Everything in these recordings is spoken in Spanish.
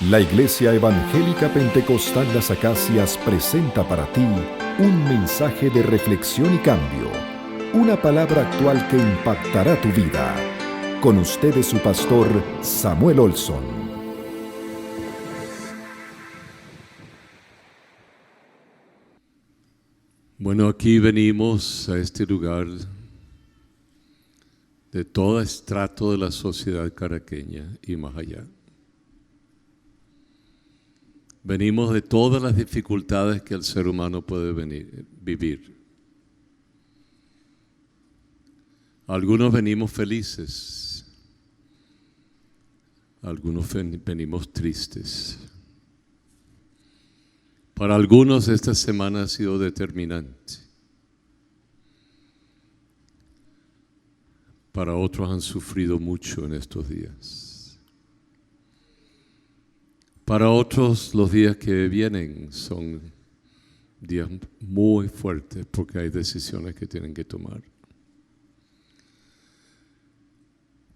La Iglesia Evangélica Pentecostal Las Acacias presenta para ti un mensaje de reflexión y cambio, una palabra actual que impactará tu vida. Con ustedes su pastor Samuel Olson. Bueno, aquí venimos a este lugar de todo estrato de la sociedad caraqueña y más allá. Venimos de todas las dificultades que el ser humano puede vivir. Algunos venimos felices, algunos venimos tristes. Para algunos esta semana ha sido determinante. Para otros han sufrido mucho en estos días. Para otros los días que vienen son días muy fuertes porque hay decisiones que tienen que tomar.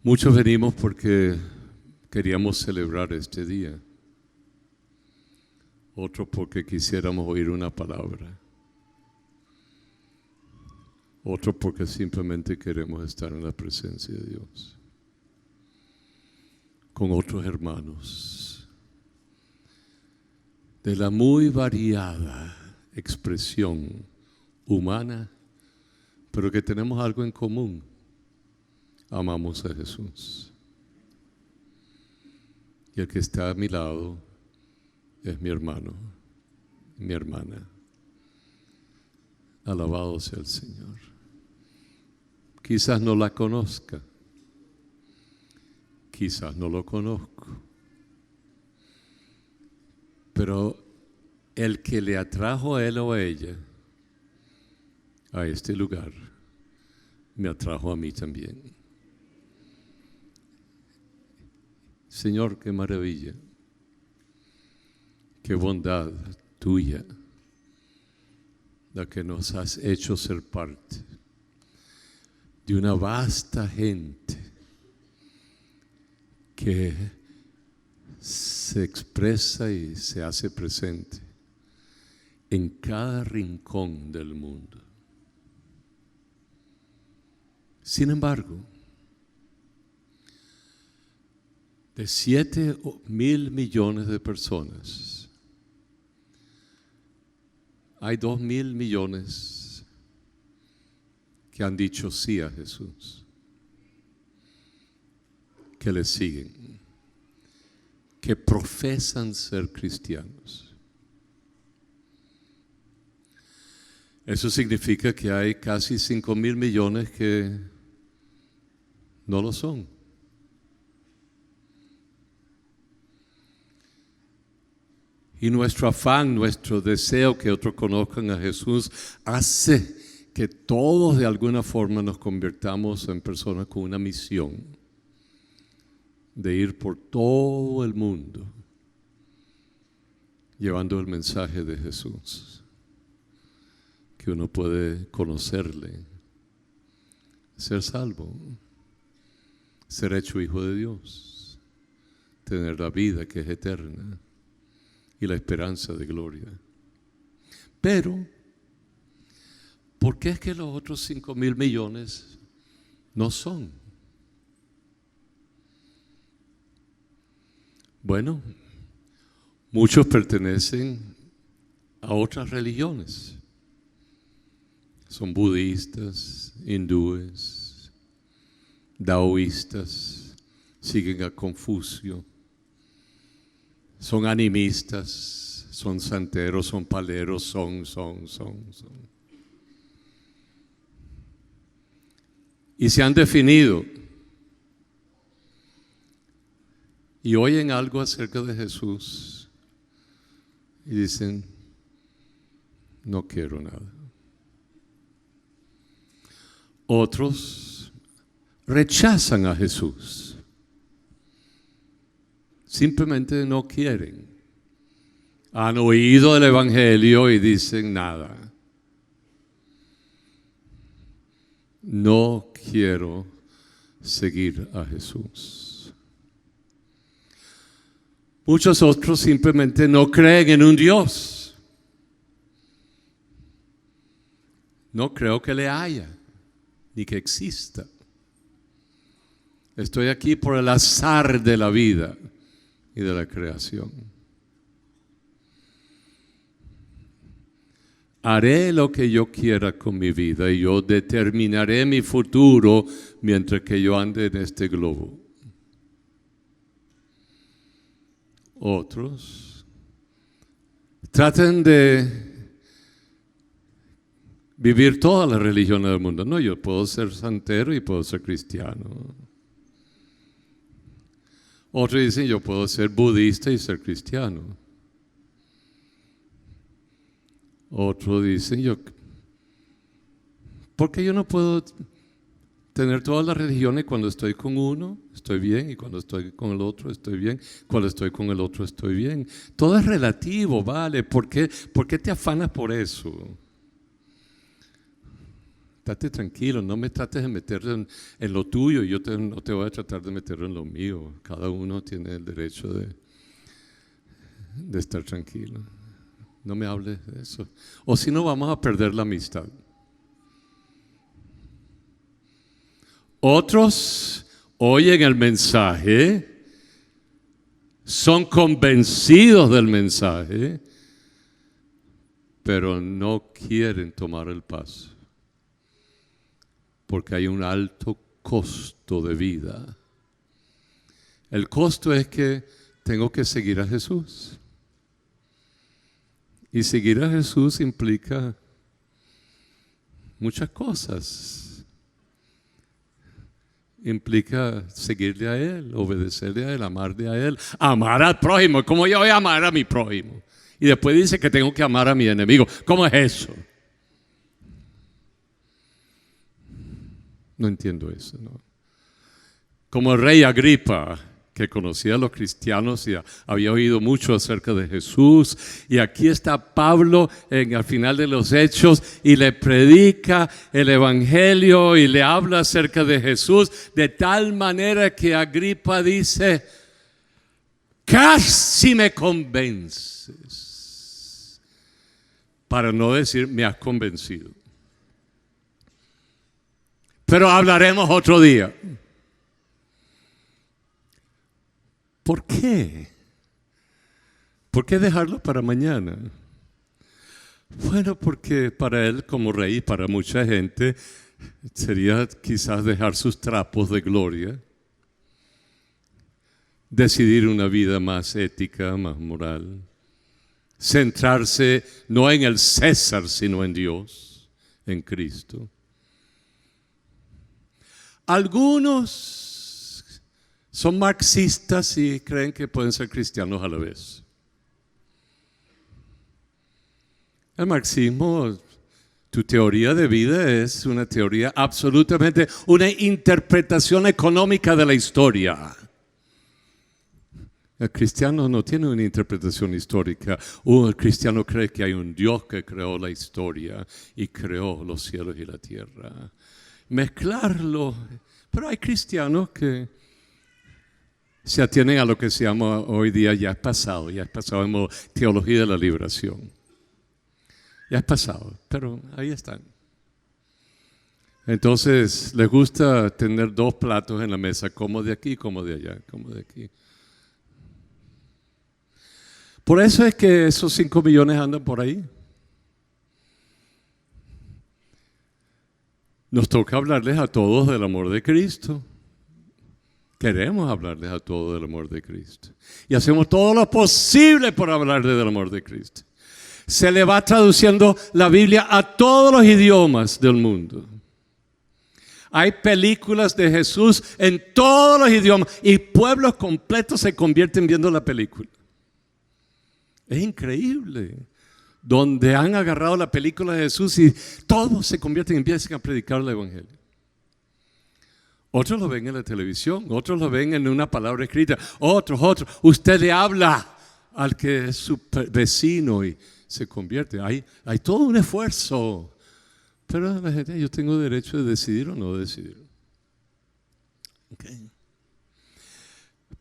Muchos venimos porque queríamos celebrar este día. Otros porque quisiéramos oír una palabra. Otros porque simplemente queremos estar en la presencia de Dios. Con otros hermanos. De la muy variada expresión humana, pero que tenemos algo en común. Amamos a Jesús. Y el que está a mi lado es mi hermano, mi hermana. Alabado sea el Señor. Quizás no la conozca, quizás no lo conozco, pero el que le atrajo a él o a ella a este lugar, me atrajo a mí también. Señor, qué maravilla, qué bondad tuya, la que nos has hecho ser parte de una vasta gente que se expresa y se hace presente en cada rincón del mundo. Sin embargo, de 7.000 millones de personas, hay 2.000 millones que han dicho sí a Jesús, que le siguen, que profesan ser cristianos. Eso significa que hay casi 5.000 millones que no lo son. Y nuestro afán, nuestro deseo que otros conozcan a Jesús hace que todos de alguna forma nos convirtamos en personas con una misión de ir por todo el mundo llevando el mensaje de Jesús, que uno puede conocerle, ser salvo, ser hecho hijo de Dios, tener la vida que es eterna y la esperanza de gloria. Pero, ¿por qué es que los otros 5.000 millones no son? Bueno, muchos pertenecen a otras religiones. Son budistas, hindúes, daoístas, siguen a Confucio. Son animistas, son santeros, son paleros, son. Y se han definido. Y oyen algo acerca de Jesús y dicen, no quiero nada. Otros rechazan a Jesús. Simplemente no quieren. Han oído el Evangelio y dicen nada. No quiero seguir a Jesús. Muchos otros simplemente no creen en un Dios. No creo que le haya, ni que exista. Estoy aquí por el azar de la vida y de la creación. Haré lo que yo quiera con mi vida y yo determinaré mi futuro mientras que yo ande en este globo. Otros traten de vivir todas las religiones del mundo. No, yo puedo ser santero y puedo ser cristiano. Otros dicen, yo puedo ser budista y ser cristiano. Otros dicen, ¿por qué yo no puedo tener todas las religiones? Cuando estoy con uno, estoy bien, y cuando estoy con el otro, estoy bien, cuando estoy con el otro, estoy bien. Todo es relativo, ¿vale? ¿Por qué te afanas por eso? Estate tranquilo, no me trates de meter en lo tuyo, yo no te voy a tratar de meter en lo mío. Cada uno tiene el derecho de estar tranquilo. No me hables de eso. O si no, vamos a perder la amistad. Otros oyen el mensaje, son convencidos del mensaje, pero no quieren tomar el paso. Porque hay un alto costo de vida. El costo es que tengo que seguir a Jesús. Y seguir a Jesús implica muchas cosas. Implica seguirle a Él, obedecerle a Él, amarle a Él, amar al prójimo. ¿Cómo yo voy a amar a mi prójimo? Y después dice que tengo que amar a mi enemigo. ¿Cómo es eso? No entiendo eso, ¿no? Como el rey Agripa, que conocía a los cristianos y había oído mucho acerca de Jesús, y aquí está Pablo al final de los Hechos y le predica el evangelio y le habla acerca de Jesús de tal manera que Agripa dice: casi me convences, para no decir me has convencido, pero hablaremos otro día. ¿Por qué? ¿Por qué dejarlo para mañana? Bueno, porque para él como rey, para mucha gente, sería quizás dejar sus trapos de gloria, decidir una vida más ética, más moral, centrarse no en el César, sino en Dios, en Cristo. Algunos son marxistas y creen que pueden ser cristianos a la vez. El marxismo, tu teoría de vida es una teoría absolutamente, una interpretación económica de la historia. El cristiano no tiene una interpretación histórica. El cristiano cree que hay un Dios que creó la historia y creó los cielos y la tierra. Mezclarlo, pero hay cristianos que se atienen a lo que se llama hoy día ya es pasado en teología de la liberación. Ya es pasado, pero ahí están. Entonces les gusta tener dos platos en la mesa, como de aquí, como de allá, como de aquí. Por eso es que esos 5 millones andan por ahí. Nos toca hablarles a todos del amor de Cristo. Queremos hablarles a todos del amor de Cristo. Y hacemos todo lo posible por hablarles del amor de Cristo. Se le va traduciendo la Biblia a todos los idiomas del mundo. Hay películas de Jesús en todos los idiomas y pueblos completos se convierten viendo la película. Es increíble. Donde han agarrado la película de Jesús y todos se convierten y empiezan a predicar el evangelio. Otros lo ven en la televisión, otros lo ven en una palabra escrita, otros. Usted le habla al que es su vecino y se convierte. Hay todo un esfuerzo. Pero la gente, yo tengo derecho de decidir o no decidir. Okay.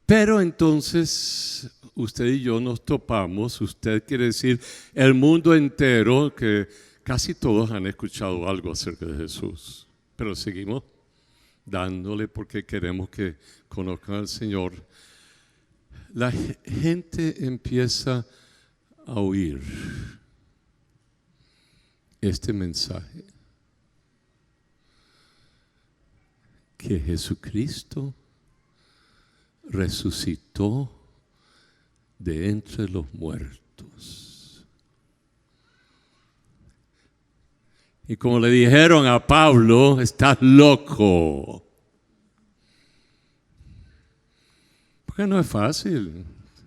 Pero entonces, usted y yo nos topamos, usted quiere decir el mundo entero, que casi todos han escuchado algo acerca de Jesús, pero seguimos dándole porque queremos que conozcan al Señor. La gente empieza a oír este mensaje, que Jesucristo resucitó de entre los muertos. Y como le dijeron a Pablo, estás loco. Porque no es fácil.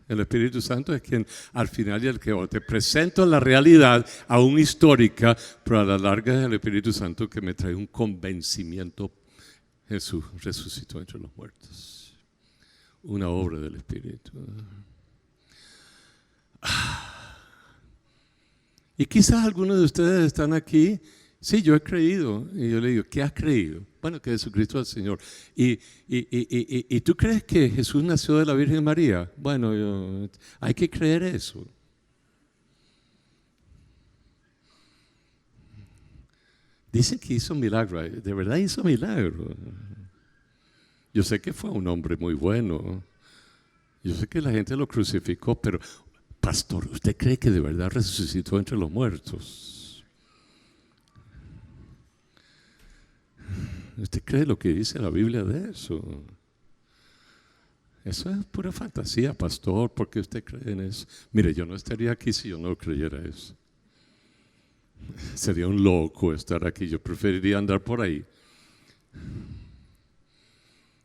El Espíritu Santo es quien al final y al que te presento la realidad aún histórica, pero a la larga es el Espíritu Santo que me trae un convencimiento. Jesús resucitó entre los muertos. Una obra del Espíritu. Y quizás algunos de ustedes están aquí. Sí, yo he creído. Y yo le digo, ¿qué has creído? Bueno, que Jesucristo es el Señor. ¿Y tú crees que Jesús nació de la Virgen María? Bueno, hay que creer eso. Dicen que hizo milagro. De verdad hizo milagro. Yo sé que fue un hombre muy bueno. Yo sé que la gente lo crucificó, pero pastor, ¿usted cree que de verdad resucitó entre los muertos? ¿Usted cree lo que dice la Biblia de eso? Eso es pura fantasía, pastor. ¿Por qué usted cree en eso? Mire, yo no estaría aquí si yo no creyera eso. Sería un loco estar aquí. Yo preferiría andar por ahí.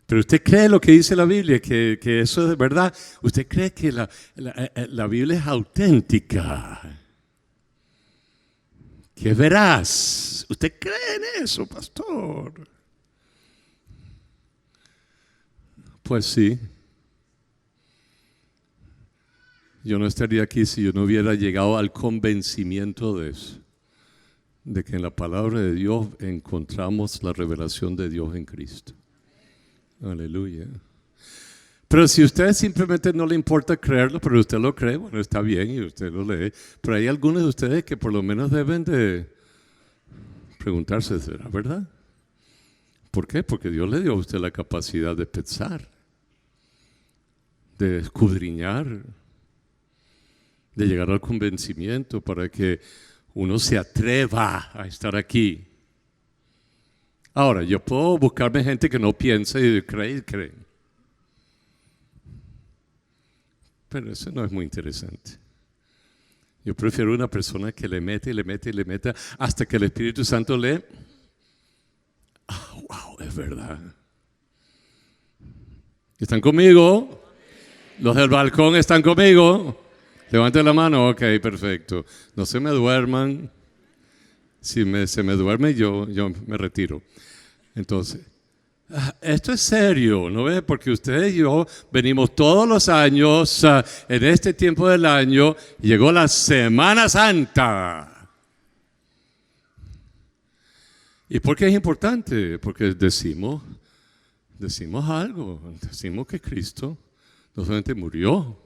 Pero usted cree lo que dice la Biblia, que eso es verdad. Usted cree que la Biblia es auténtica, que es veraz. ¿Usted cree en eso, pastor? Pues sí. Yo no estaría aquí si yo no hubiera llegado al convencimiento de eso, de que en la palabra de Dios encontramos la revelación de Dios en Cristo. Aleluya. Pero si a usted simplemente no le importa creerlo, pero usted lo cree, bueno, está bien y usted lo lee. Pero hay algunos de ustedes que por lo menos deben de preguntarse, ¿será verdad? ¿Por qué? Porque Dios le dio a usted la capacidad de pensar, de escudriñar, de llegar al convencimiento para que uno se atreva a estar aquí. Ahora, yo puedo buscarme gente que no piensa y cree. Pero eso no es muy interesante. Yo prefiero una persona que le mete hasta que el Espíritu Santo le... wow, es verdad. ¿Están conmigo? ¿Los del balcón están conmigo? Levanten la mano. Ok, perfecto. No se me duerman. Si se me duerme, yo me retiro. Entonces, esto es serio, ¿no ve? Porque ustedes y yo venimos todos los años, en este tiempo del año, llegó la Semana Santa. ¿Y por qué es importante? Porque decimos algo, decimos que Cristo no solamente murió,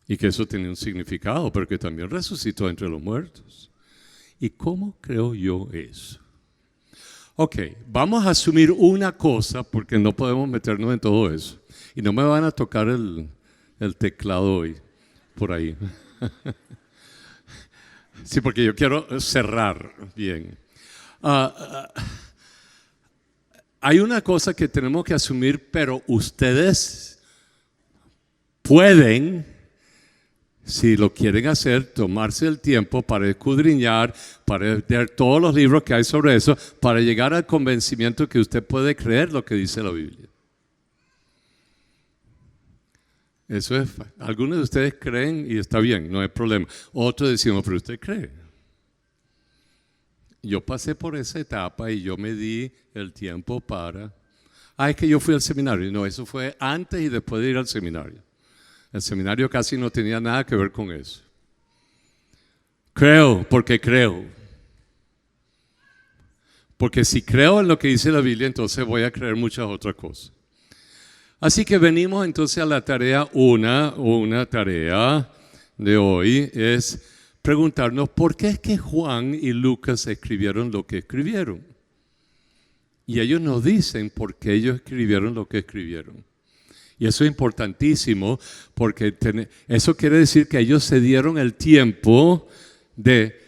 y que eso tenía un significado, pero que también resucitó entre los muertos. ¿Y cómo creo yo eso? Ok, vamos a asumir una cosa, porque no podemos meternos en todo eso. Y no me van a tocar el teclado hoy, por ahí. Sí, porque yo quiero cerrar bien. Hay una cosa que tenemos que asumir, pero ustedes pueden, si lo quieren hacer, tomarse el tiempo para escudriñar, para leer todos los libros que hay sobre eso, para llegar al convencimiento que usted puede creer lo que dice la Biblia. Eso es, algunos de ustedes creen y está bien, no hay problema. Otros decimos, pero usted cree. Yo pasé por esa etapa y yo me di el tiempo para... es que yo fui al seminario. No, eso fue antes y después de ir al seminario. El seminario casi no tenía nada que ver con eso. Creo porque creo. Porque si creo en lo que dice la Biblia, entonces voy a creer muchas otras cosas. Así que venimos entonces a la tarea, una tarea de hoy es preguntarnos por qué es que Juan y Lucas escribieron lo que escribieron. Y ellos nos dicen por qué ellos escribieron lo que escribieron. Y eso es importantísimo porque eso quiere decir que ellos se dieron el tiempo de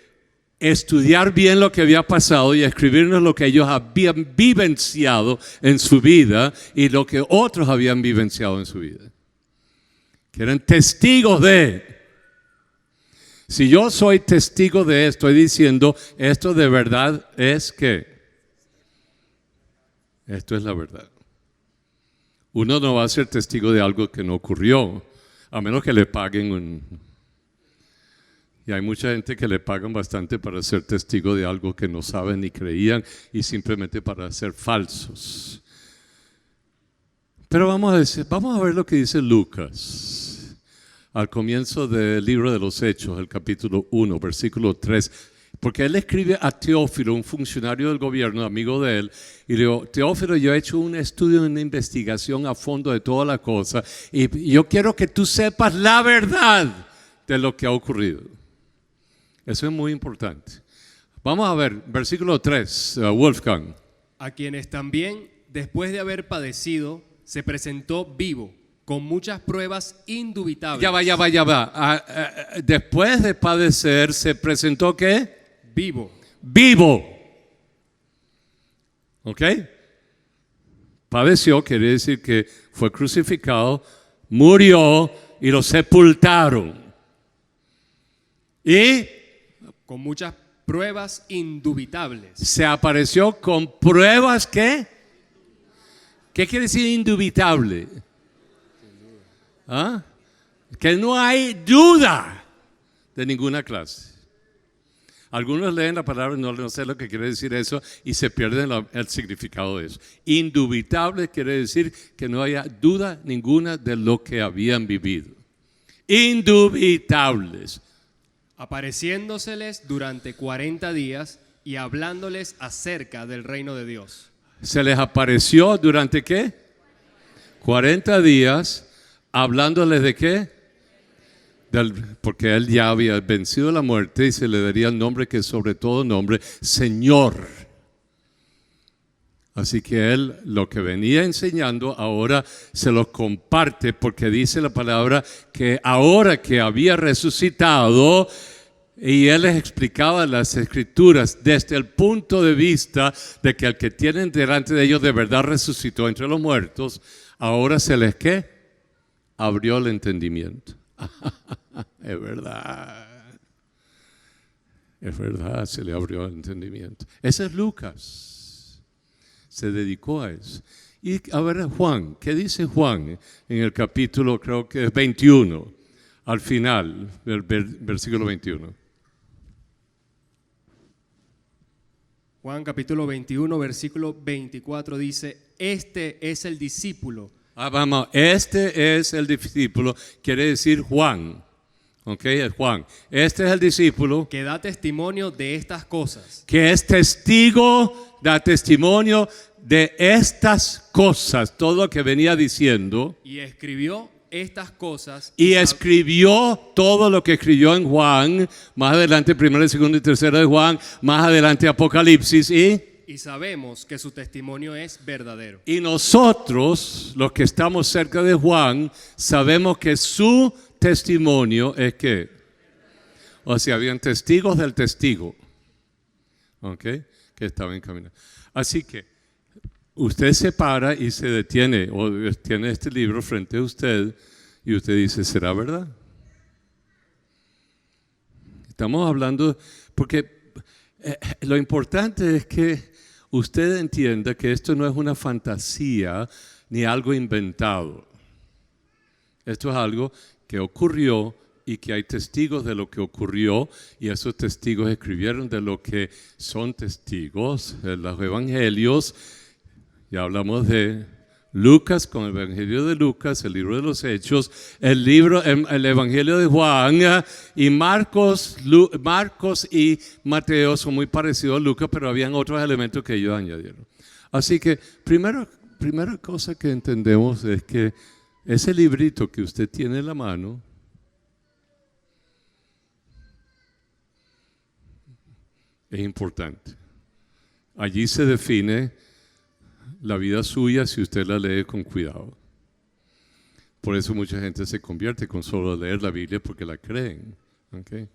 estudiar bien lo que había pasado y escribirnos lo que ellos habían vivenciado en su vida y lo que otros habían vivenciado en su vida. Que eran testigos de. Si yo soy testigo de esto, estoy diciendo, esto de verdad es que. Esto es la verdad. Uno no va a ser testigo de algo que no ocurrió, a menos que le paguen Y hay mucha gente que le pagan bastante para ser testigo de algo que no saben ni creían y simplemente para ser falsos. Pero vamos a ver lo que dice Lucas al comienzo del libro de los Hechos, el capítulo 1, versículo 3. Porque él escribe a Teófilo, un funcionario del gobierno, amigo de él, y le dijo, Teófilo, yo he hecho un estudio, una investigación a fondo de toda la cosa, y yo quiero que tú sepas la verdad de lo que ha ocurrido. Eso es muy importante. Vamos a ver, versículo 3, Wolfgang. A quienes también, después de haber padecido, se presentó vivo, con muchas pruebas indubitables. Ya va. Después de padecer, ¿se presentó qué? Vivo. Vivo. ¿Ok? Padeció quiere decir que fue crucificado, murió y lo sepultaron. Y con muchas pruebas indubitables. Se apareció con pruebas ¿qué? ¿Qué quiere decir indubitable? ¿Ah? Que no hay duda de ninguna clase. Algunos leen la palabra, no sé lo que quiere decir eso y se pierden el significado de eso. Indubitable quiere decir que no haya duda ninguna de lo que habían vivido. Indubitables. Apareciéndoseles durante 40 días y hablándoles acerca del reino de Dios. Se les apareció durante ¿qué? 40 días, hablándoles de ¿qué? Porque él ya había vencido la muerte y se le daría el nombre que es sobre todo nombre, Señor. Así que él lo que venía enseñando ahora se lo comparte porque dice la palabra que ahora que había resucitado y él les explicaba las escrituras desde el punto de vista de que el que tienen delante de ellos de verdad resucitó entre los muertos, ahora se les ¿qué? Abrió el entendimiento. Es verdad, se le abrió el entendimiento. Ese es Lucas, se dedicó a eso. Y a ver Juan, ¿qué dice Juan en el capítulo creo que es 21, al final del versículo 21? Juan capítulo 21, versículo 24 dice, este es el discípulo. Vamos, este es el discípulo, quiere decir Juan. Ok, es Juan. Este es el discípulo que da testimonio de estas cosas. Que es testigo, da testimonio de estas cosas, todo lo que venía diciendo. Y escribió estas cosas. Y escribió todo lo que escribió en Juan, más adelante primero, segundo y tercero de Juan, más adelante Apocalipsis y sabemos que su testimonio es verdadero. Y nosotros, los que estamos cerca de Juan, sabemos que su testimonio es que, o sea, habían testigos del testigo, ¿ok? Que estaban caminando. Así que usted se para y se detiene, o tiene este libro frente a usted, y usted dice, ¿será verdad? Estamos hablando, porque lo importante es que usted entienda que esto no es una fantasía ni algo inventado. Esto es algo que ocurrió y que hay testigos de lo que ocurrió y esos testigos escribieron de lo que son testigos en los evangelios. Ya hablamos de Lucas con el evangelio de Lucas, el libro de los Hechos, el evangelio de Juan y Marcos y Mateo son muy parecidos a Lucas, pero habían otros elementos que ellos añadieron. Así que primero primera cosa que entendemos es que ese librito que usted tiene en la mano es importante. Allí se define la vida suya si usted la lee con cuidado. Por eso mucha gente se convierte con solo leer la Biblia porque la creen. ¿Okay?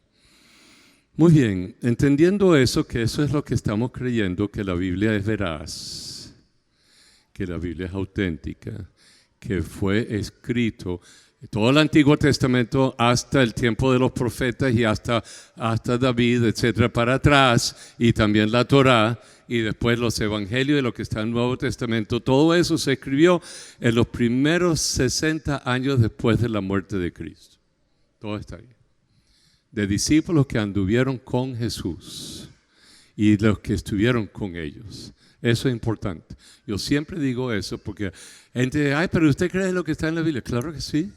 Muy bien, entendiendo eso, que eso es lo que estamos creyendo, que la Biblia es veraz, que la Biblia es auténtica, que fue escrito todo el Antiguo Testamento hasta el tiempo de los profetas y hasta David, etcétera, para atrás, y también la Torá, y después los evangelios y lo que está en el Nuevo Testamento. Todo eso se escribió en los primeros 60 años después de la muerte de Cristo. Todo está ahí. De discípulos que anduvieron con Jesús y los que estuvieron con ellos. Eso es importante. Yo siempre digo eso porque gente, pero ¿usted cree lo que está en la Biblia? Claro que sí.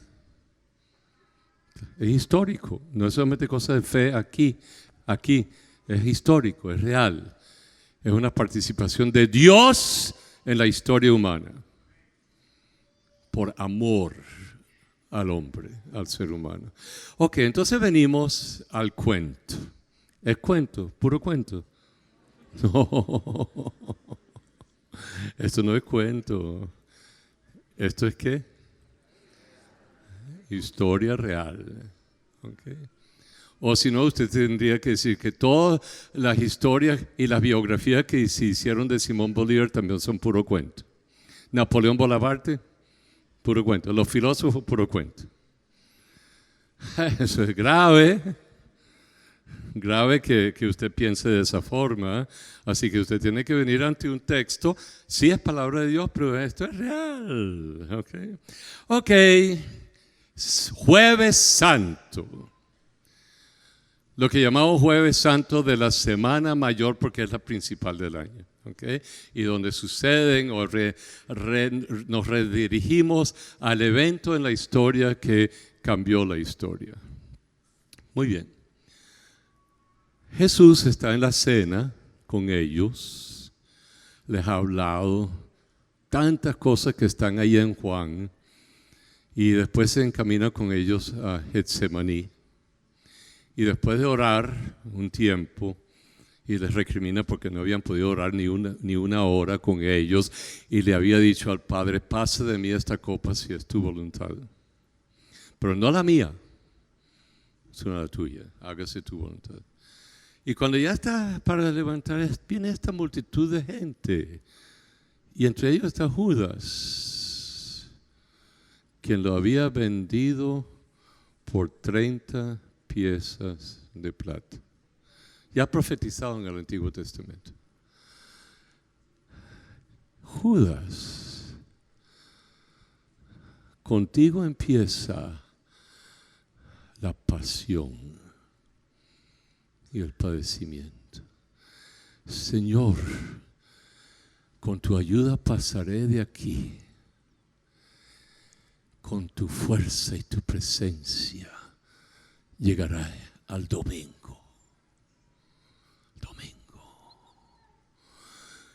Es histórico, no es solamente cosa de fe aquí, es histórico, es real. Es una participación de Dios en la historia humana, por amor al hombre, al ser humano. Ok, entonces venimos al cuento. ¿Es cuento? ¿Puro cuento? No, esto no es cuento. ¿Esto es qué? Historia real. Okay. O si no, usted tendría que decir que todas las historias y las biografías que se hicieron de Simón Bolívar también son puro cuento. Napoleón Bonaparte, puro cuento. Los filósofos, puro cuento. Eso es grave. Grave que usted piense de esa forma. Así que usted tiene que venir ante un texto. Sí es palabra de Dios, pero esto es real. Ok. Jueves Santo. Lo que llamamos Jueves Santo de la Semana Mayor porque es la principal del año. ¿Okay? Y donde suceden o nos redirigimos al evento en la historia que cambió la historia. Muy bien. Jesús está en la cena con ellos. Les ha hablado tantas cosas que están ahí en Juan. Y después se encamina con ellos a Getsemaní. Y después de orar un tiempo, y les recrimina porque no habían podido orar ni una hora con ellos, y le había dicho al Padre, pase de mí esta copa si es tu voluntad. Pero no la mía, sino la tuya, hágase tu voluntad. Y cuando ya está para levantar, viene esta multitud de gente. Y entre ellos está Judas, quien lo había vendido por 30 piezas de plata. Ya profetizado en el Antiguo Testamento. Judas, contigo empieza la pasión y el padecimiento. Señor, con tu ayuda pasaré de aquí. Con tu fuerza y tu presencia llegará al domingo.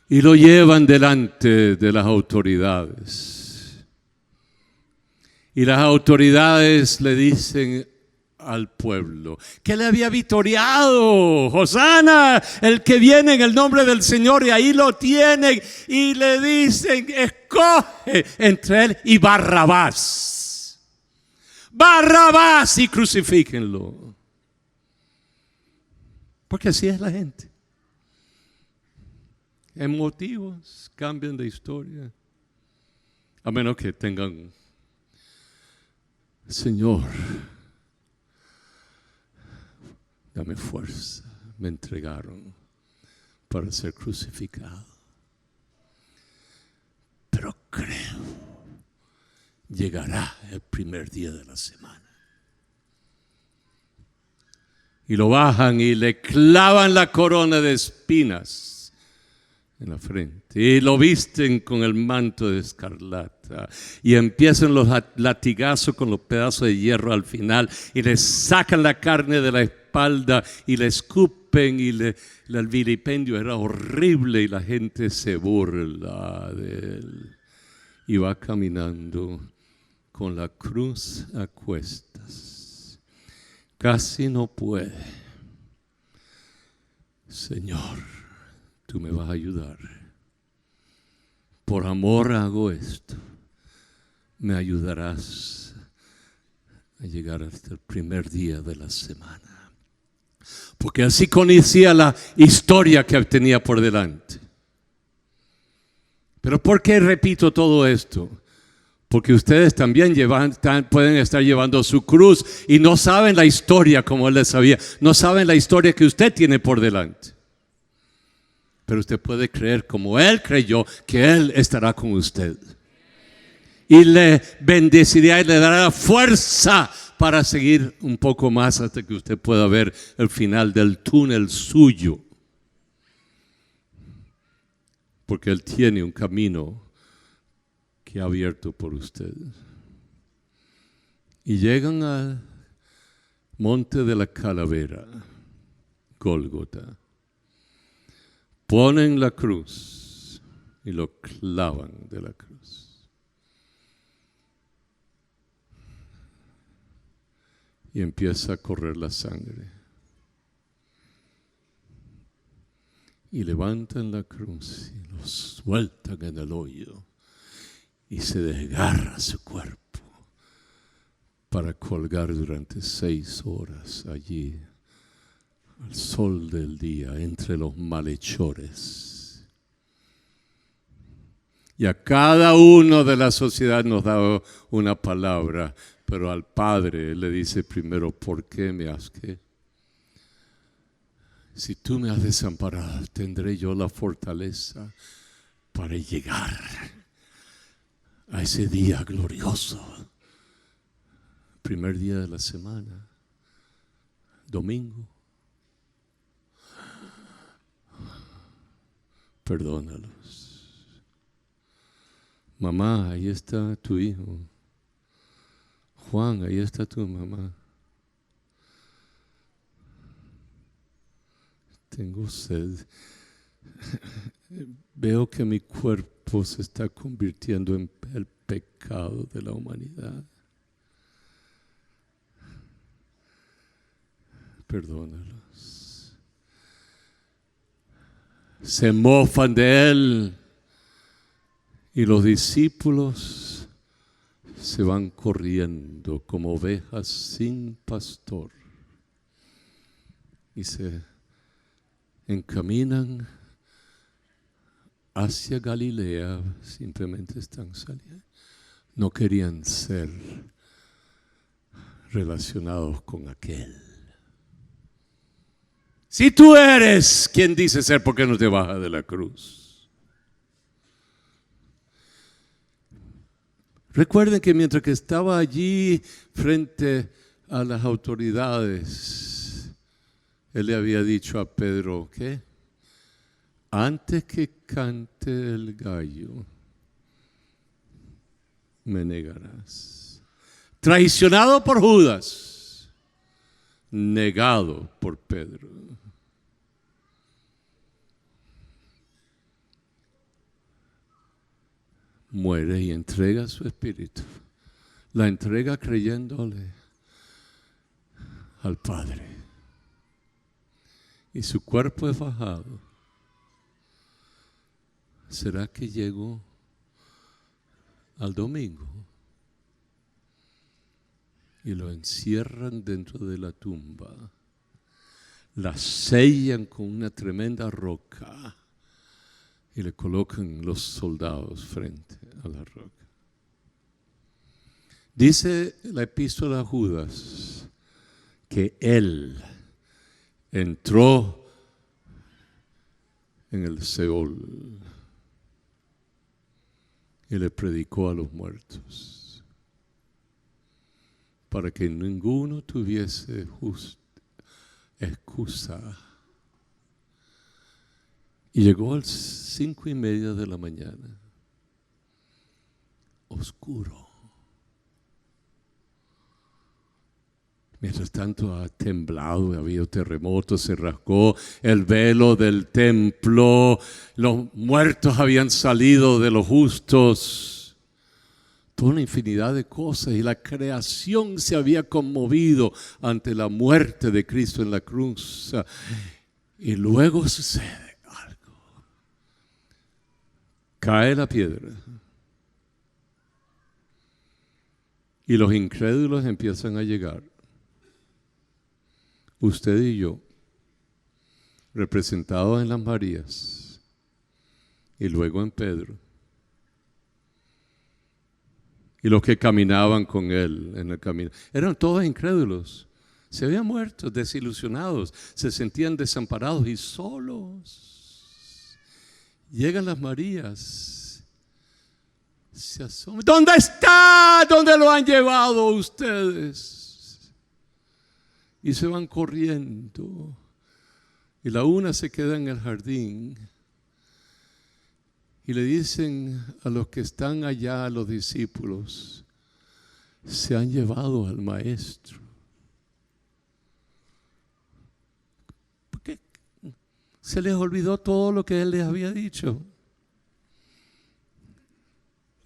Y lo llevan delante de las autoridades. Y las autoridades le dicen al pueblo que le había victoriado. Hosana, el que viene en el nombre del Señor, y ahí lo tienen. Y le dicen, escoge entre él y Barrabás. Barrabás, y crucifíquenlo. Porque así es la gente. Emotivos, cambian de historia. A menos que tengan, Señor, dame fuerza. Me entregaron para ser crucificado. Pero creo, llegará el primer día de la semana. Y lo bajan y le clavan la corona de espinas en la frente, y lo visten con el manto de escarlata, y empiezan los latigazos con los pedazos de hierro al final, y le sacan la carne de la espalda y le escupen, y el vilipendio era horrible y la gente se burla de él. y va caminando con la cruz a cuestas. Casi no puede. Señor, tú me vas a ayudar. Por amor hago esto. Me ayudarás a llegar hasta el primer día de la semana. Porque así conocía la historia que tenía por delante. Pero ¿por qué repito todo esto? Porque ustedes también pueden estar llevando su cruz y no saben la historia como Él les sabía. No saben la historia que usted tiene por delante. Pero usted puede creer como Él creyó que Él estará con usted. Y le bendecirá y le dará fuerza para seguir un poco más hasta que usted pueda ver el final del túnel suyo. Porque Él tiene un camino que ha abierto por usted. Y llegan al monte de la calavera, Gólgota. Ponen la cruz y lo clavan de la cruz. Y empieza a correr la sangre. Y levantan la cruz y lo sueltan en el hoyo. Y se desgarra su cuerpo para colgar durante 6 horas allí al sol del día entre los malhechores. Y a cada uno de la sociedad nos da una palabra, pero al Padre le dice primero: ¿por qué me has qué? Si tú me has desamparado, tendré yo la fortaleza para llegar a ese día glorioso. Primer día de la semana, domingo. Perdónalos. Mamá, ahí está tu hijo. Juan, ahí está tu mamá. Tengo sed. Veo que mi cuerpo se está convirtiendo en el pecado de la humanidad. Perdónalos. Se mofan de Él y los discípulos se van corriendo como ovejas sin pastor y se encaminan hacia Galilea. Simplemente están saliendo. No querían ser relacionados con aquel. Si tú eres quien dice ser, ¿por qué no te bajas de la cruz? Recuerden que mientras que estaba allí frente a las autoridades, Él le había dicho a Pedro, ¿qué? Antes que cante el gallo, me negarás. Traicionado por Judas, negado por Pedro. Muere y entrega su espíritu. La entrega creyéndole al Padre. Y su cuerpo es bajado. ¿Será que llegó al domingo? Y lo encierran dentro de la tumba. La sellan con una tremenda roca. Y le colocan los soldados frente a la roca. Dice la epístola a Judas que él entró en el Seol y le predicó a los muertos para que ninguno tuviese excusa. Y llegó a las 5:30 de la mañana, oscuro. Mientras tanto ha temblado, ha habido terremotos, se rasgó el velo del templo, los muertos habían salido de los justos toda una infinidad de cosas, y la creación se había conmovido ante la muerte de Cristo en la cruz. Y luego sucede algo. Cae la piedra. Y los incrédulos empiezan a llegar. Usted y yo, representados en las Marías, y luego en Pedro. Y los que caminaban con él en el camino. Eran todos incrédulos. Se habían muerto, desilusionados. Se sentían desamparados y solos. Llegan las Marías. Se asoman. ¿Dónde está? ¿Dónde lo han llevado ustedes? Y se van corriendo. Y la una se queda en el jardín. Y le dicen a los que están allá, a los discípulos, se han llevado al maestro. Porque se les olvidó todo lo que él les había dicho.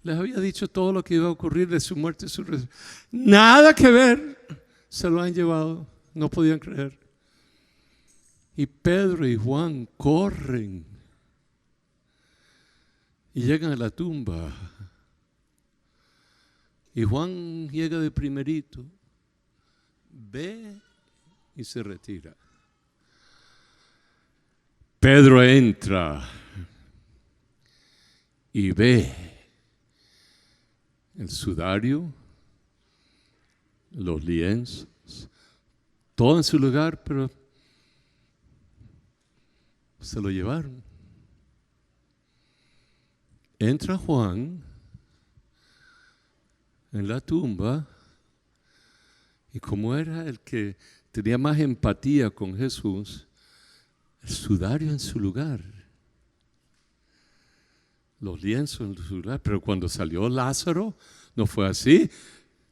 Les había dicho todo lo que iba a ocurrir de su muerte y su resurrección. Nada que ver. Se lo han llevado. No podían creer. Y Pedro y Juan corren. Y llegan a la tumba. Y Juan llega de primerito. Ve y se retira. Pedro entra y ve el sudario, los lienzos, todo en su lugar, pero se lo llevaron. Entra Juan en la tumba y como era el que tenía más empatía con Jesús, el sudario en su lugar, los lienzos en su lugar. Pero cuando salió Lázaro no fue así.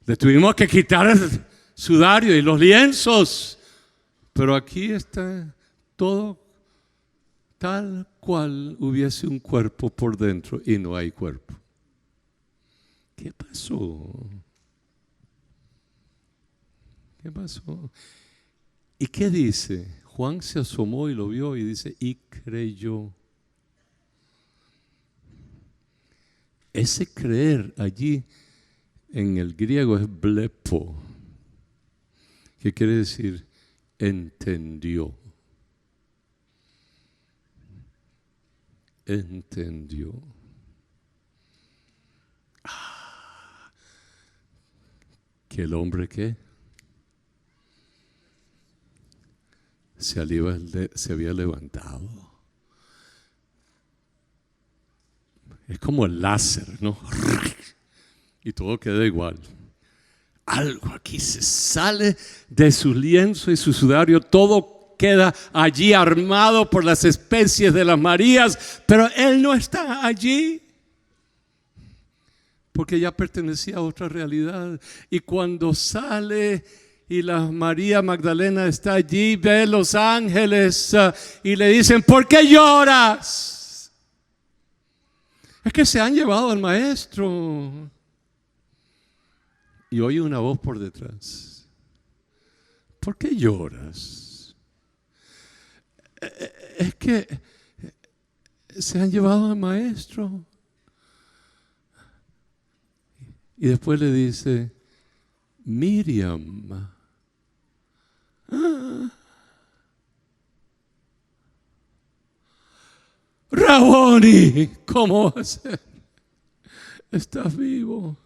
Le tuvimos que quitar el sudario y los lienzos. Pero aquí está todo tal cual hubiese un cuerpo por dentro y no hay cuerpo. ¿Qué pasó? ¿Qué pasó? ¿Y qué dice? Juan se asomó y lo vio y dice, y creyó. Ese creer allí en el griego es blepo, que quiere decir entendió. Entendió. Que el hombre ¿qué? Se había levantado. Es como el láser, ¿no? Y todo queda igual. Algo aquí se sale de su lienzo y su sudario, todo queda allí armado por las especies de las Marías, pero él no está allí porque ya pertenecía a otra realidad. Y cuando sale y la María Magdalena está allí, ve los ángeles y le dicen, ¿por qué lloras? Es que se han llevado al maestro. Y oye una voz por detrás, ¿por qué lloras? Es que se han llevado al maestro. Y después le dice, Miriam. Raboni, ¿cómo va a ser? Estás vivo.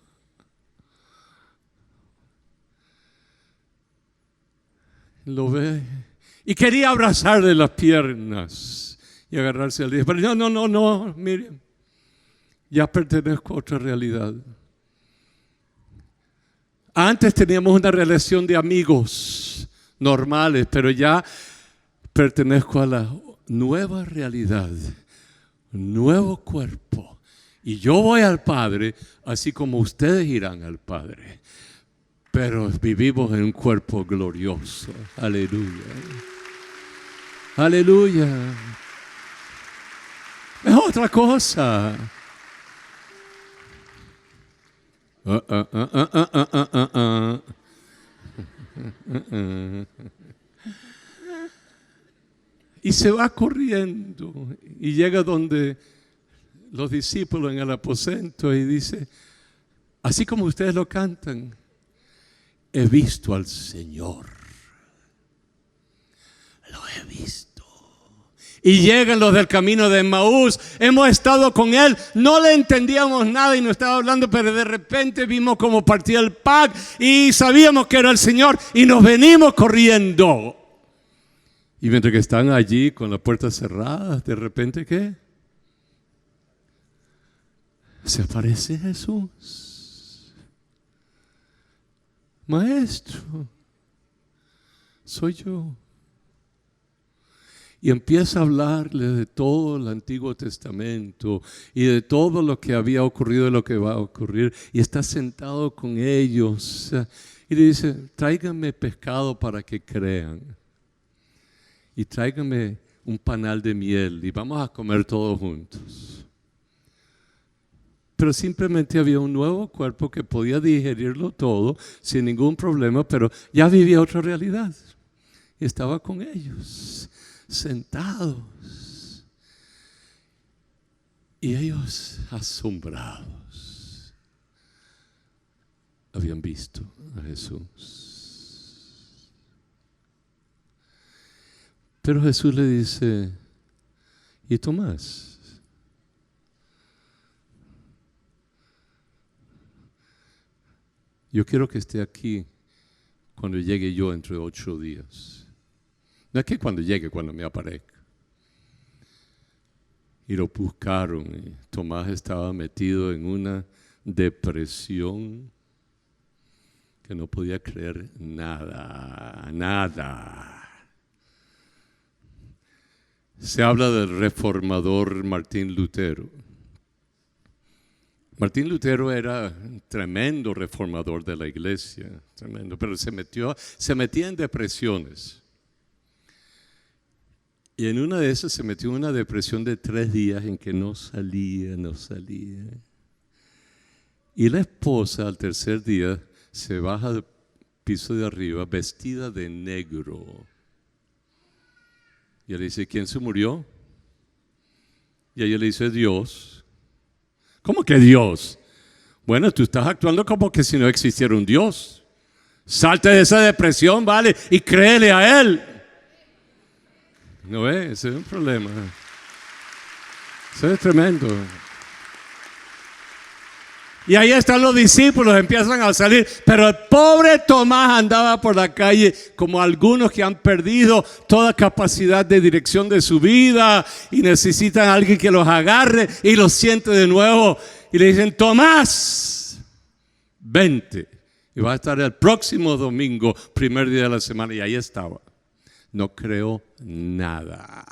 Lo ve y quería abrazarle las piernas y agarrarse al día. Pero no, Miriam, ya pertenezco a otra realidad. Antes teníamos una relación de amigos normales, pero ya pertenezco a la nueva realidad, nuevo cuerpo. Y yo voy al Padre, así como ustedes irán al Padre. Pero vivimos en un cuerpo glorioso. Aleluya. Aleluya. Es otra cosa. Y se va corriendo y llega donde los discípulos en el aposento y dice, así como ustedes lo cantan, he visto al Señor. Lo he visto. Y llegan los del camino de Emaús, hemos estado con él, no le entendíamos nada y nos estaba hablando, pero de repente vimos cómo partía el pan y sabíamos que era el Señor y nos venimos corriendo. Y mientras que están allí con las puertas cerradas, de repente, ¿qué? Se aparece Jesús. Maestro, soy yo. Y empieza a hablarle de todo el Antiguo Testamento y de todo lo que había ocurrido y lo que va a ocurrir. Y está sentado con ellos y le dice, tráiganme pescado para que crean. Y tráiganme un panal de miel y vamos a comer todos juntos. Pero simplemente había un nuevo cuerpo que podía digerirlo todo sin ningún problema, pero ya vivía otra realidad. Y estaba con ellos, sentados. Y ellos, asombrados, habían visto a Jesús. Pero Jesús le dice, ¿y Tomás? Yo quiero que esté aquí cuando llegue yo entre 8 días. No es que cuando llegue, cuando me aparezca. Y lo buscaron y Tomás estaba metido en una depresión que no podía creer nada. Se habla del reformador Martín Lutero. Martín Lutero era un tremendo reformador de la iglesia, tremendo, pero se metía en depresiones. Y en una de esas se metió en una depresión de 3 días en que no salía. Y la esposa al tercer día se baja del piso de arriba vestida de negro. Y él le dice, ¿quién se murió? Y ella le dice, Dios. ¿Cómo que Dios? Bueno, tú estás actuando como que si no existiera un Dios. Salte de esa depresión, ¿vale? Y créele a Él. ¿No ves? Ese es un problema. Eso es tremendo. Y ahí están los discípulos, empiezan a salir, pero el pobre Tomás andaba por la calle como algunos que han perdido toda capacidad de dirección de su vida y necesitan a alguien que los agarre y los siente de nuevo. Y le dicen, Tomás, vente. Y va a estar el próximo domingo, primer día de la semana. Y ahí estaba. No creó nada.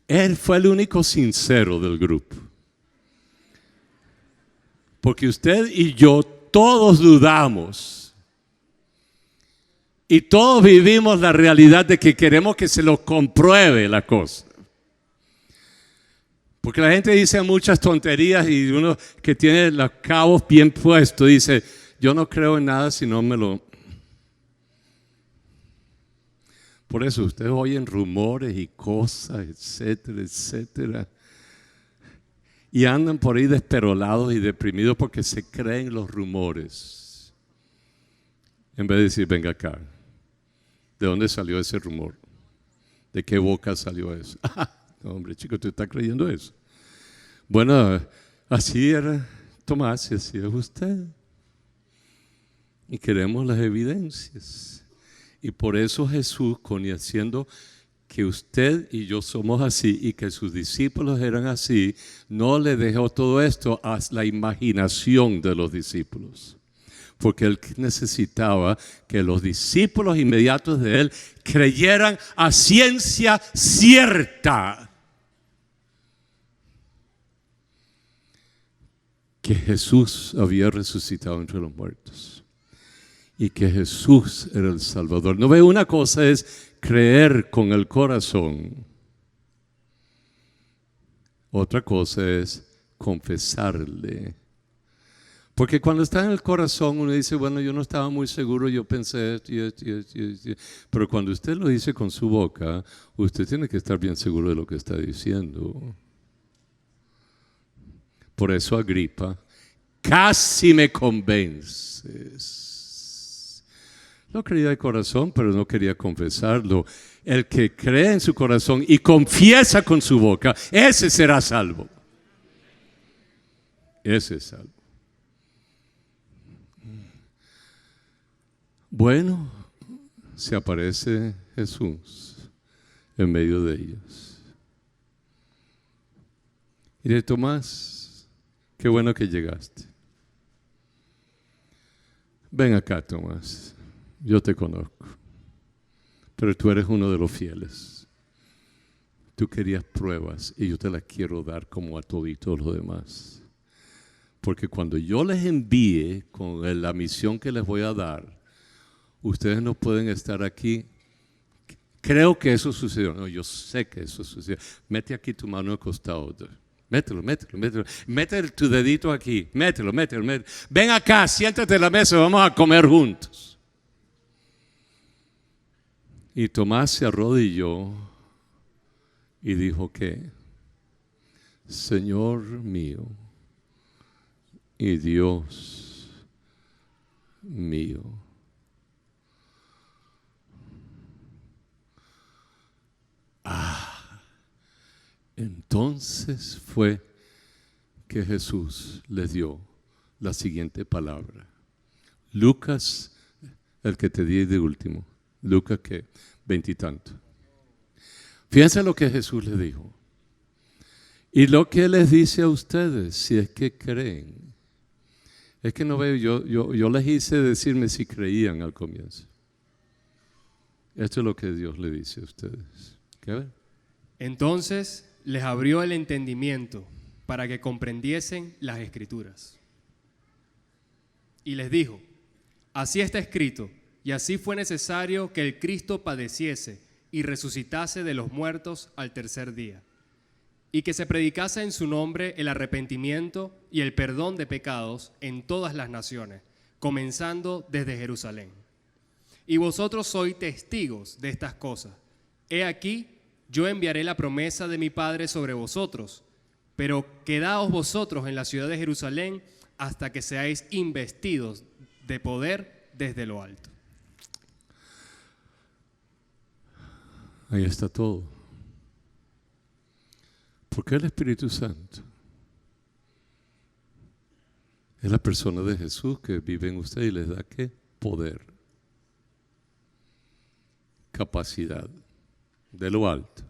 Él fue el único sincero del grupo. Porque usted y yo todos dudamos y todos vivimos la realidad de que queremos que se lo compruebe la cosa. Porque la gente dice muchas tonterías y uno que tiene los cabos bien puestos dice, yo no creo en nada si no me lo... Por eso ustedes oyen rumores y cosas, etcétera, etcétera. Y andan por ahí desperolados y deprimidos porque se creen los rumores. En vez de decir, venga acá, ¿de dónde salió ese rumor? ¿De qué boca salió eso? No, hombre, chico, ¿tú estás creyendo eso? Bueno, así era Tomás y así es usted. Y queremos las evidencias. Y por eso Jesús, conociendo que usted y yo somos así y que sus discípulos eran así, no le dejó todo esto a la imaginación de los discípulos. Porque él necesitaba que los discípulos inmediatos de él creyeran a ciencia cierta que Jesús había resucitado entre los muertos y que Jesús era el Salvador. No ve, una cosa es creer con el corazón. Otra cosa es confesarle. Porque cuando está en el corazón uno dice, bueno, yo no estaba muy seguro, yo pensé esto y esto y esto y esto. Pero cuando usted lo dice con su boca, usted tiene que estar bien seguro de lo que está diciendo. Por eso Agripa, casi me convences. Lo creía de corazón, pero no quería confesarlo. El que cree en su corazón y confiesa con su boca, ese será salvo. Ese es salvo. Bueno, se aparece Jesús en medio de ellos. Y de Tomás, qué bueno que llegaste. Ven acá, Tomás, yo te conozco, pero tú eres uno de los fieles. Tú querías pruebas y yo te las quiero dar como a toditos los demás. Porque cuando yo les envíe con la misión que les voy a dar, ustedes no pueden estar aquí. Creo que eso sucedió. No, yo sé que eso sucedió. Mete aquí tu mano al costado. Mételo. Mete tu dedito aquí. Mételo. Ven acá, siéntate en la mesa, vamos a comer juntos. Y Tomás se arrodilló y dijo que, Señor mío y Dios mío. Entonces fue que Jesús les dio la siguiente palabra. Lucas, el que te di de último. Lucas, ¿qué? 20 y tanto. Fíjense lo que Jesús les dijo. Y lo que les dice a ustedes, si es que creen. Es que no veo, yo les hice decirme si creían al comienzo. Esto es lo que Dios le dice a ustedes. ¿Qué ven? Entonces les abrió el entendimiento para que comprendiesen las Escrituras. Y les dijo, así está escrito, y así fue necesario que el Cristo padeciese y resucitase de los muertos al tercer día, y que se predicase en su nombre el arrepentimiento y el perdón de pecados en todas las naciones, comenzando desde Jerusalén. Y vosotros sois testigos de estas cosas. He aquí, yo enviaré la promesa de mi Padre sobre vosotros, pero quedaos vosotros en la ciudad de Jerusalén hasta que seáis investidos de poder desde lo alto. Ahí está todo. ¿Por qué el Espíritu Santo? Es la persona de Jesús que vive en usted y les da ¿qué? Poder, capacidad de lo alto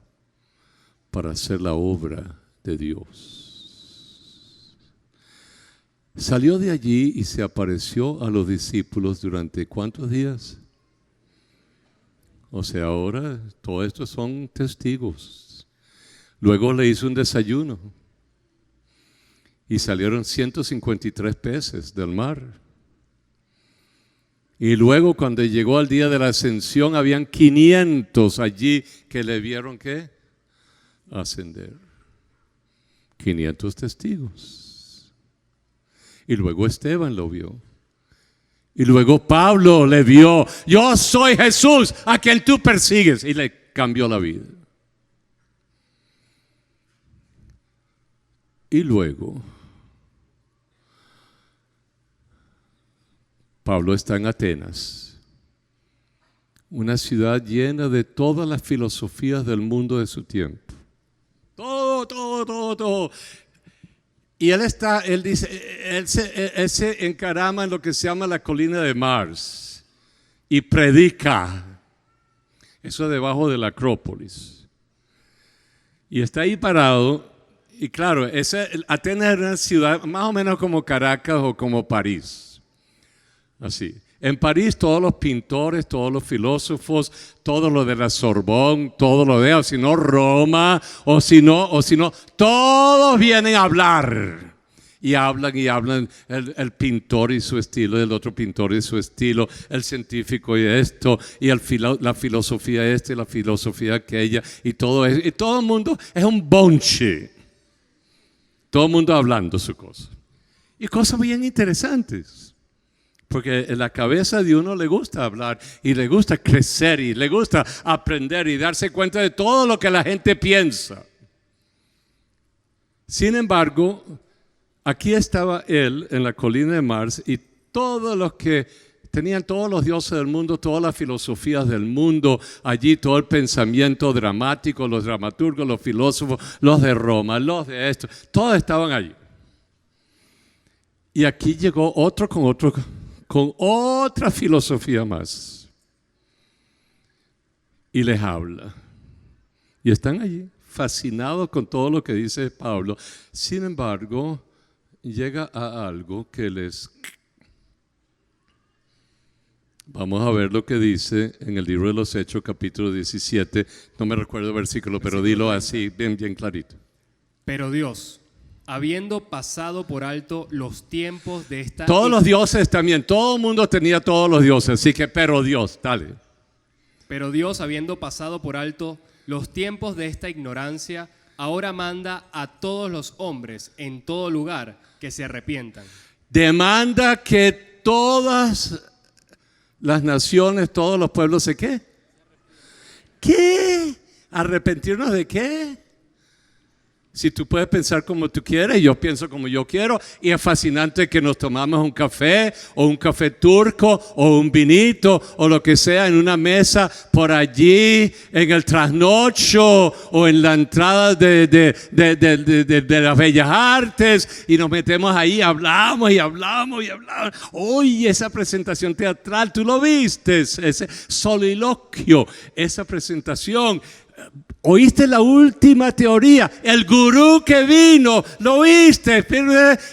para hacer la obra de Dios. Salió de allí y se apareció a los discípulos durante ¿cuántos días? O sea, ahora todos estos son testigos. Luego le hizo un desayuno y salieron 153 peces del mar. Y luego cuando llegó al día de la ascensión habían 500 allí que le vieron ¿qué? Ascender. 500 testigos. Y luego Esteban lo vio. Y luego Pablo le vio. Yo soy Jesús a quien tú persigues. Y le cambió la vida. Y luego Pablo está en Atenas, una ciudad llena de todas las filosofías del mundo de su tiempo. Todo. Y él se encarama en lo que se llama la colina de Mars y predica. Eso es debajo de la Acrópolis. Y está ahí parado. Y claro, Atenas era una ciudad más o menos como Caracas o como París. Así. En París todos los pintores, todos los filósofos, todo lo de la Sorbonne, todo lo de, o si no Roma, o si no, todos vienen a hablar. Y hablan, el pintor y su estilo, el otro pintor y su estilo, el científico y esto, y la filosofía esta y la filosofía aquella, y todo eso. Y todo el mundo es un bonche. Todo el mundo hablando su cosa. Y cosas bien interesantes. Porque en la cabeza de uno le gusta hablar y le gusta crecer y le gusta aprender y darse cuenta de todo lo que la gente piensa. Sin embargo, aquí estaba él en la colina de Mars y todos los que tenían todos los dioses del mundo, todas las filosofías del mundo, allí todo el pensamiento dramático, los dramaturgos, los filósofos, los de Roma, los de esto, todos estaban allí. Y aquí llegó otro con otra filosofía más. Y les habla. Y están allí, fascinados con todo lo que dice Pablo. Sin embargo, llega a algo que les... Vamos a ver lo que dice en el libro de los Hechos, capítulo 17. No me recuerdo el versículo, pero dilo así, bien clarito. Pero Dios, habiendo pasado por alto los tiempos de esta... Todos los dioses también, todo el mundo tenía todos los dioses, así que pero Dios, dale. Pero Dios, habiendo pasado por alto los tiempos de esta ignorancia, ahora manda a todos los hombres en todo lugar que se arrepientan. Demanda que todas las naciones, todos los pueblos, ¿se qué? ¿Qué? ¿Arrepentirnos de qué? Si tú puedes pensar como tú quieres, yo pienso como yo quiero, y es fascinante que nos tomamos un café, o un café turco, o un vinito, o lo que sea, en una mesa por allí, en el trasnocho, o en la entrada de las Bellas Artes, y nos metemos ahí, hablamos. Uy, esa presentación teatral, tú lo viste, ese soliloquio, esa presentación. ¿Oíste la última teoría? El gurú que vino, ¿lo oíste?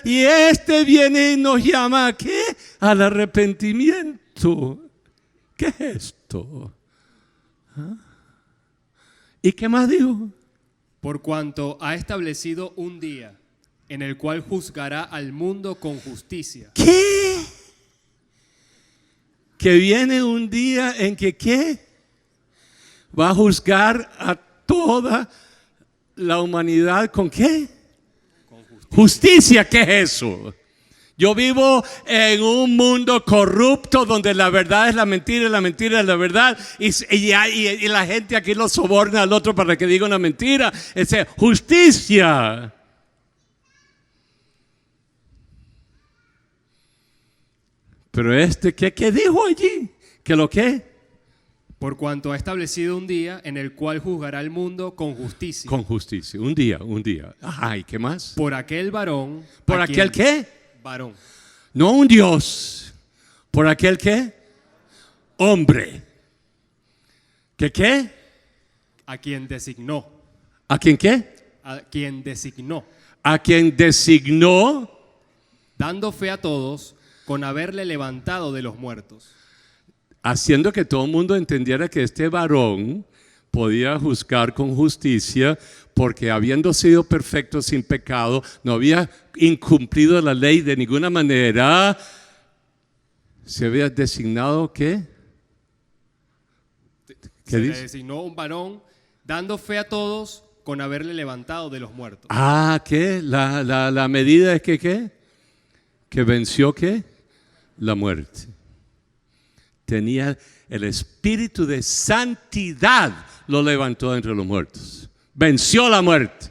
Y este viene y nos llama ¿a qué? Al arrepentimiento. ¿Qué es esto? ¿Ah? ¿Y qué más dijo? Por cuanto ha establecido un día en el cual juzgará al mundo con justicia. ¿Qué? Que viene un día en que ¿qué? Va a juzgar a toda la humanidad ¿con qué? Con justicia. Justicia, ¿qué es eso? Yo vivo en un mundo corrupto donde la verdad es la mentira y la mentira es la verdad y la gente aquí lo soborna al otro para que diga una mentira. Es justicia. Pero ¿qué dijo allí? ¿Que lo qué? Por cuanto ha establecido un día en el cual juzgará al mundo con justicia. Con justicia, un día. Ajá, ¿y qué más? Por aquel varón. ¿Por aquel qué? Varón. No un Dios. ¿Por aquel qué? Hombre. ¿Qué? A quien designó. ¿A quién qué? A quien designó. A quien designó. Dando fe a todos con haberle levantado de los muertos. Haciendo que todo el mundo entendiera que este varón podía juzgar con justicia porque habiendo sido perfecto sin pecado, no había incumplido la ley de ninguna manera, se había designado ¿qué? Se le designó un varón dando fe a todos con haberle levantado de los muertos. ¿Qué? La medida es que ¿qué? Que venció ¿qué? La muerte. Tenía el espíritu de santidad, lo levantó entre los muertos. Venció la muerte,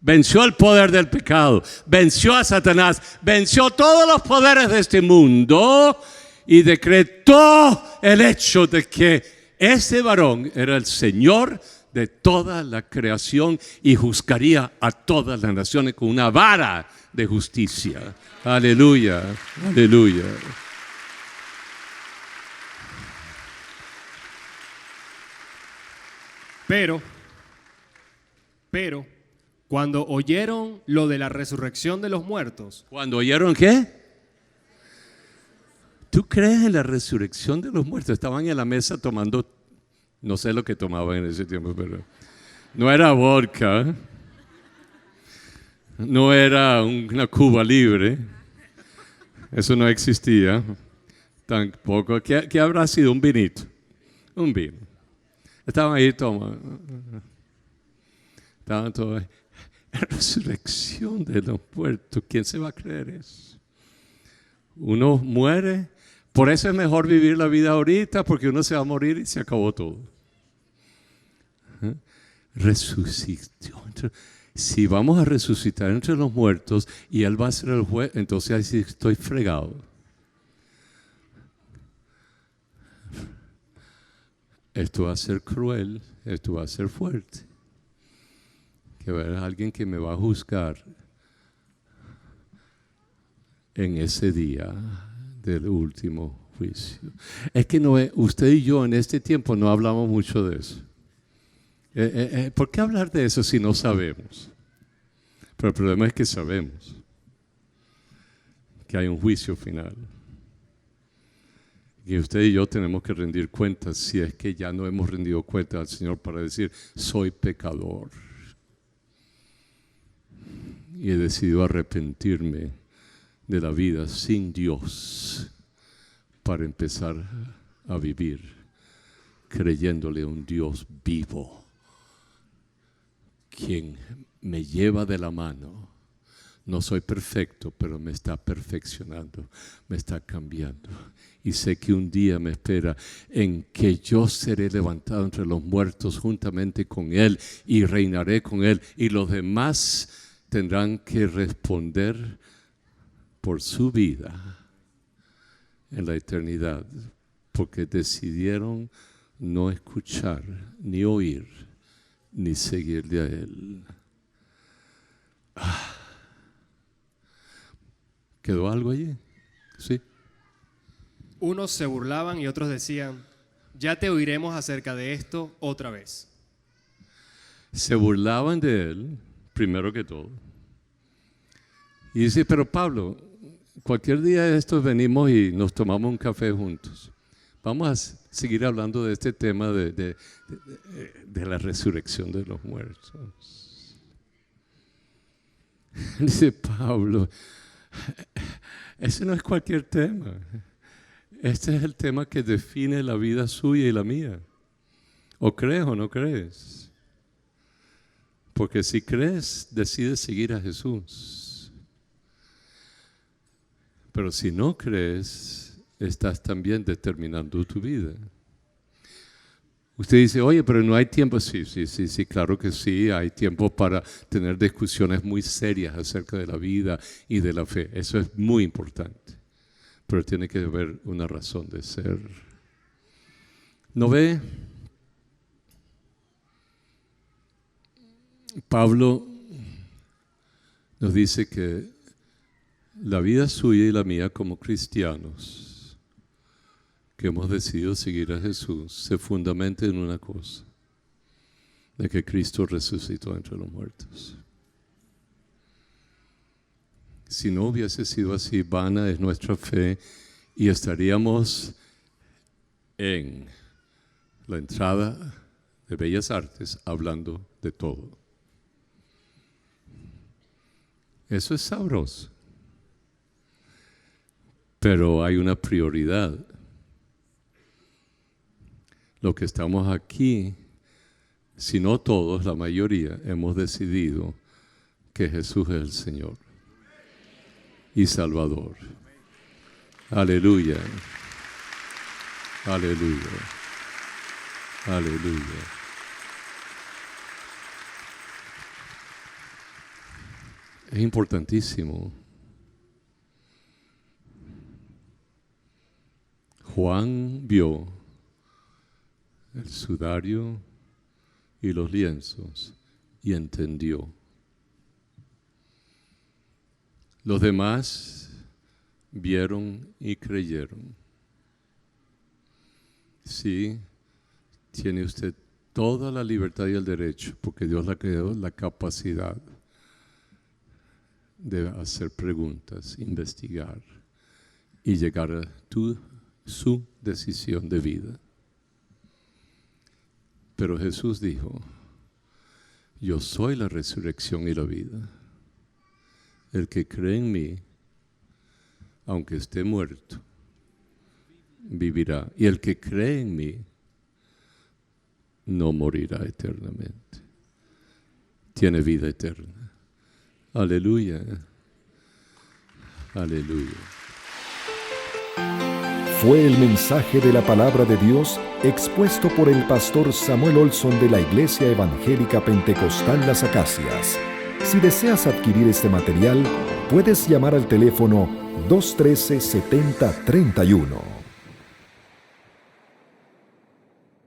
venció el poder del pecado, venció a Satanás, venció todos los poderes de este mundo y decretó el hecho de que ese varón era el Señor de toda la creación y juzgaría a todas las naciones con una vara de justicia. Aleluya, aleluya. Pero, cuando oyeron lo de la resurrección de los muertos. ¿Cuando oyeron qué? ¿Tú crees en la resurrección de los muertos? Estaban en la mesa tomando, no sé lo que tomaban en ese tiempo, pero no era vodka, no era una Cuba libre, eso no existía, tampoco. ¿Qué habrá sido? Un vinito, un vino. Estaban ahí tomando. Estaban todos ahí. La resurrección de los muertos. ¿Quién se va a creer eso? Uno muere, por eso es mejor vivir la vida ahorita, porque uno se va a morir y se acabó todo. Resucitó. Si vamos a resucitar entre los muertos y Él va a ser el juez, entonces ahí sí estoy fregado. Esto va a ser cruel, esto va a ser fuerte. Que va a haber alguien que me va a juzgar en ese día del último juicio. Es que no, usted y yo en este tiempo no hablamos mucho de eso. ¿Por qué hablar de eso si no sabemos? Pero el problema es que sabemos que hay un juicio final. Y usted y yo tenemos que rendir cuentas si es que ya no hemos rendido cuenta al Señor para decir, soy pecador. Y he decidido arrepentirme de la vida sin Dios para empezar a vivir creyéndole a un Dios vivo, quien me lleva de la mano. No soy perfecto, pero me está perfeccionando, me está cambiando. Y sé que un día me espera en que yo seré levantado entre los muertos juntamente con Él y reinaré con Él. Y los demás tendrán que responder por su vida en la eternidad, porque decidieron no escuchar, ni oír, ni seguirle a Él. ¿Quedó algo allí? Sí. Unos se burlaban y otros decían, ya te oiremos acerca de esto otra vez. Se burlaban de Él, primero que todo. Y dice, pero Pablo, cualquier día de estos venimos y nos tomamos un café juntos. Vamos a seguir hablando de este tema de la resurrección de los muertos. Dice Pablo, ese no es cualquier tema. Este es el tema que define la vida suya y la mía. ¿O crees o no crees? Porque si crees, decides seguir a Jesús. Pero si no crees, estás también determinando tu vida. Usted dice, oye, pero no hay tiempo. Sí, claro que sí. Hay tiempo para tener discusiones muy serias acerca de la vida y de la fe. Eso es muy importante. Pero tiene que haber una razón de ser. ¿No ve? Pablo nos dice que la vida suya y la mía como cristianos que hemos decidido seguir a Jesús se fundamenta en una cosa, de que Cristo resucitó entre los muertos. Si no hubiese sido así, vana es nuestra fe y estaríamos en la entrada de Bellas Artes hablando de todo. Eso es sabroso. Pero hay una prioridad. Los que estamos aquí, si no todos, la mayoría, hemos decidido que Jesús es el Señor y Salvador. Aleluya. Aleluya. Aleluya. Es importantísimo. Juan vio el sudario y los lienzos y entendió. Los demás vieron y creyeron. Sí, tiene usted toda la libertad y el derecho, porque Dios le creó la capacidad de hacer preguntas, investigar y llegar a su decisión de vida. Pero Jesús dijo, yo soy la resurrección y la vida. El que cree en mí, aunque esté muerto, vivirá. Y el que cree en mí, no morirá eternamente. Tiene vida eterna. Aleluya. Aleluya. fue el mensaje de la palabra de Dios expuesto por el pastor Samuel Olson de la Iglesia Evangélica Pentecostal Las Acacias. Si deseas adquirir este material, puedes llamar al teléfono 213-7031.